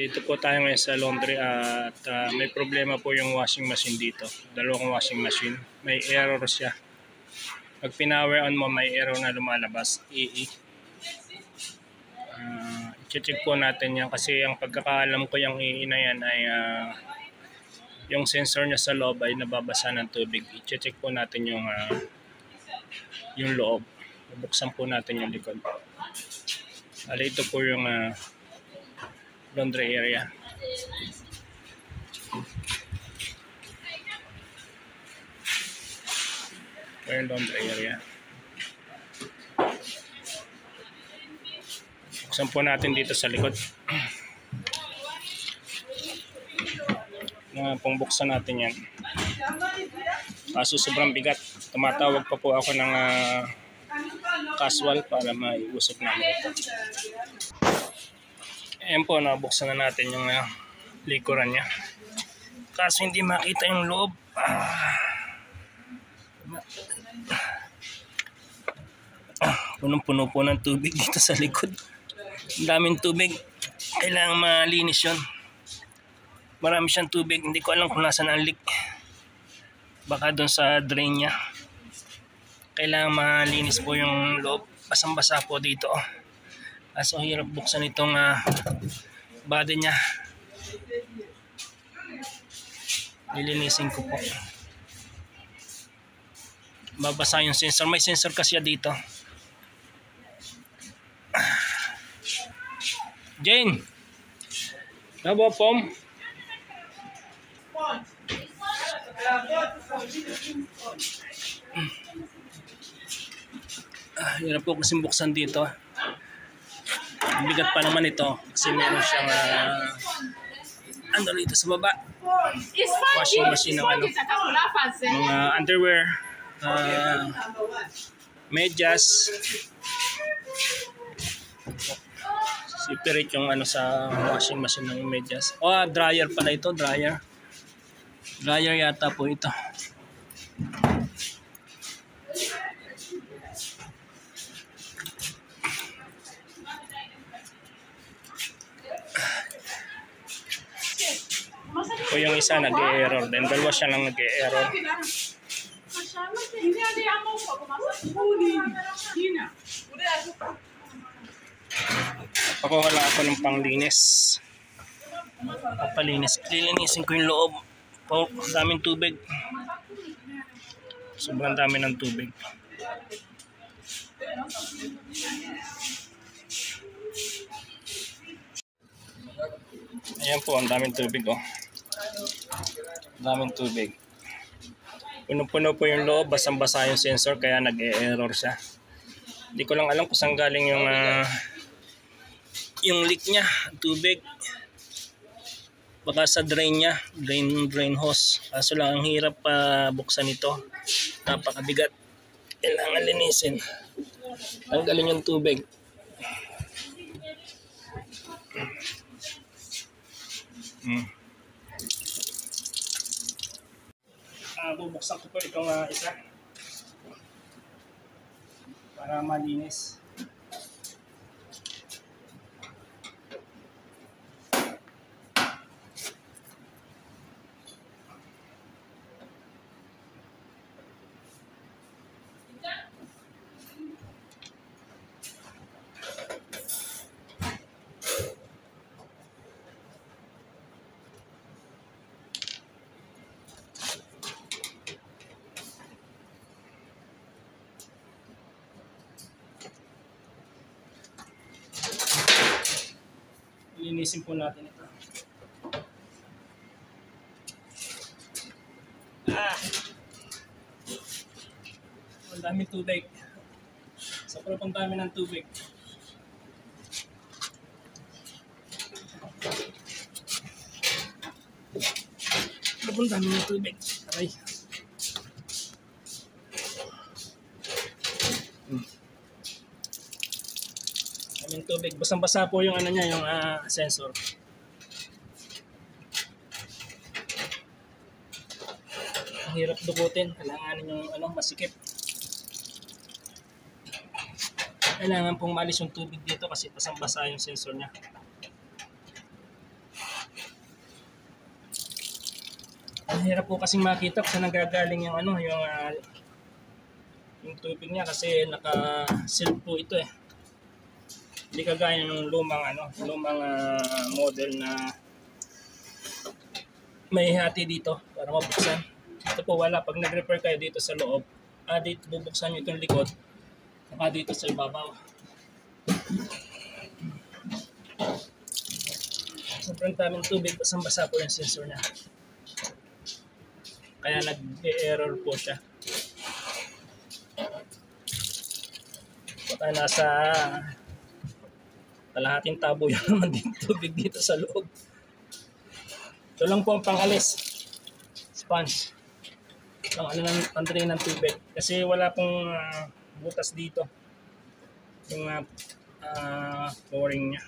Dito po tayo ngayon sa laundry at may problema po yung washing machine dito. Dalawang washing machine. May error siya. Pag pinower on mo, may error na lumalabas. I-check po natin yan kasi ang pagkakaalam ko yung EE na yan ay yung sensor niya sa loob ay nababasa ng tubig. I-check po natin yung loob. Bubuksan po natin yung likod. Ito po yung laundry area. Ito yung laundry area. Buksan po natin dito sa likod. Pong buksan natin yan. Kaso sobrang bigat. Tumatawag pa po ako ng casual para maiusap namin ito. Ayan po, nabuksan na natin yung likuran niya. Kaso hindi makita yung loob. Punong-puno po ng tubig dito sa likod. Ang daming tubig. Kailangan malinis yun. Marami siyang tubig. Hindi ko alam kung nasaan ang leak. Baka doon sa drain niya. Kailangan malinis po yung loob. Basang-basa po dito. Kaso hirap buksan itong body niya. Lilinisin ko po. Babasa yung sensor. May sensor kasi dito. Jane! Nabo pom? Hirap po kasi buksan dito. Bigat pa naman ito kasi meron siyang ano dito sa baba. Washing machine ng mga underwear, medyas. Separate yung sa washing machine ng medyas. Dryer pala ito, dryer. Dryer yata po ito. O yung isa nag-e-error din. Dalawa siya lang nag-e-error. Pakuha lang ako ng panglinis. Papalinis. Lilinisin ko yung loob. Daming tubig. Sobrang dami ng tubig. Ayan po, ang daming tubig daming tubig. Puno-puno po yung loob, basang-basa yung sensor kaya nag-e-error siya. Hindi ko lang alam kung saan galing yung leak niya, tubig. Baka sa drain niya, drain hose. Kaso lang ang hirap buksan ito. Napakabigat. Kailangan linisin. Tanggalin yung tubig. Bubuksan ko po itong isa para malinis. Linisin po natin ito. Ang daming tubig. Sobrang dami ng tubig. Sobrang dami ng tubig. Aray. Daming tubig. Basang-basa po yung niya, yung sensor. Ang hirap dukutin. Kailangan yung masikip. Kailangan pong malis yung tubig dito kasi basang-basa yung sensor niya. Mahirap po kasing makita kung saan nanggagaling yung ano, yung tubig niya kasi naka-seal po ito eh. Hindi kagaya ng lumang model na may hati dito para mabuksan. Ito po wala. Pag nag-repair kayo dito sa loob, dito bubuksan nyo itong likod, saka dito sa ibabaw. Sobrang daming tubig, basang-basa po yung sensor niya. Kaya nag-error po siya. Baka nasa kalahating tabo yun naman din tubig dito sa loob. Ito lang po ang pangalis. Sponge. Pang-drain ng tubig. Kasi wala pong butas dito. Yung flooring niya.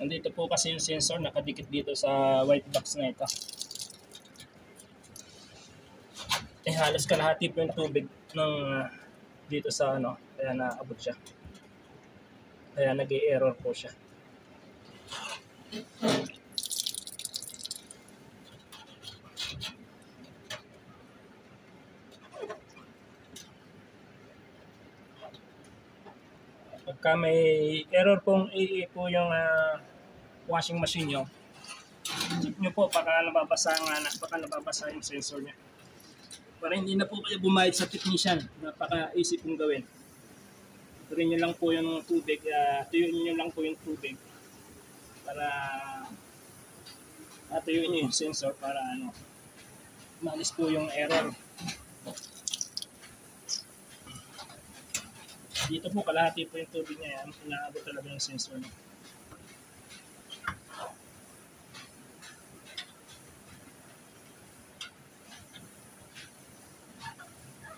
Nandito po kasi yung sensor nakadikit dito sa white box na ito. Halos kalahati po yung tubig ng dito sa kaya naabot siya. Kaya nag-i-error po siya. Pagka may error pong po yung washing machine nyo, check nyo po baka nababasa yung sensor niya. Para hindi na po kayo bumayad sa technician, napaka-easy pong gawin. Turin nyo lang po yung tubig, tuyuin nyo lang po yung tubig para tuyuin nyo yung sensor para maalis po yung error. Dito po kalahati po yung tubig niya yan, inaabot talaga yung sensor niya.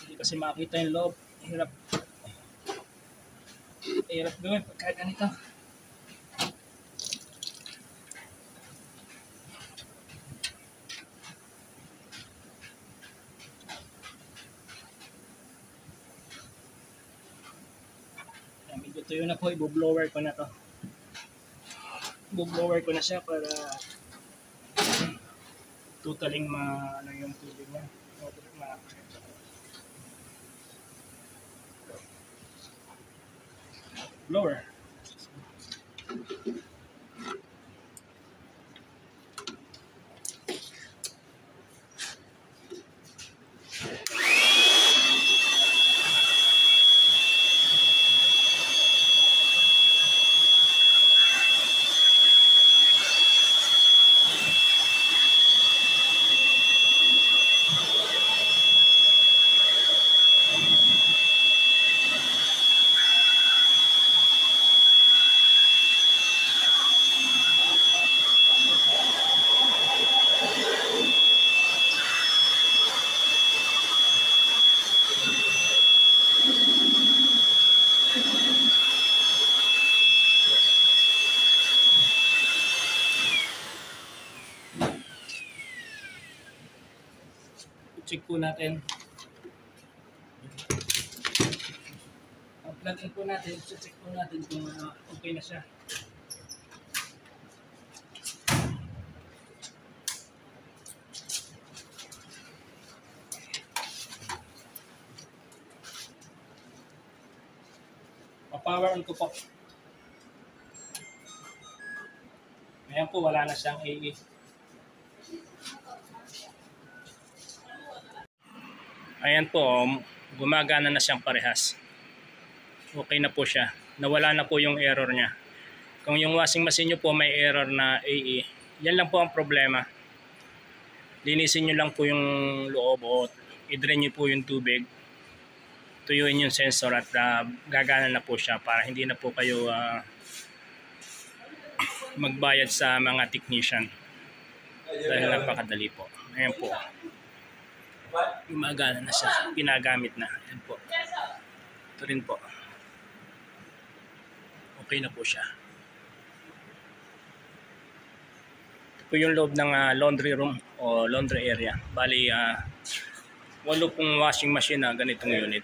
Hindi kasi makita yung loob, hirap gawin pagka ganito. Medyo tuyo na po, i-blower ko na to. I-blower ko na siya para totaling yung tubig niya. Blower. Check po natin. Plug in po natin, check po natin kung okay na siya. Pa-power on ko po. Ayan po, wala na siyang AA. Ayan po, gumagana na siyang parehas. Okay na po siya. Nawala na po yung error niya. Kung yung washing machine nyo po may error na AE, yan lang po ang problema. Linisin nyo lang po yung loob o i-drain nyo po yung tubig. Tuyuin yung sensor at gagana na po siya para hindi na po kayo magbayad sa mga technician. Dahil napakadali po. Ayan po. Gumagana na siya. Pinagamit na. Ayan po. Ito rin po. Okay na po siya. Ito po yung loob ng laundry room o laundry area. Bali, 8 pong washing machine na ganitong unit.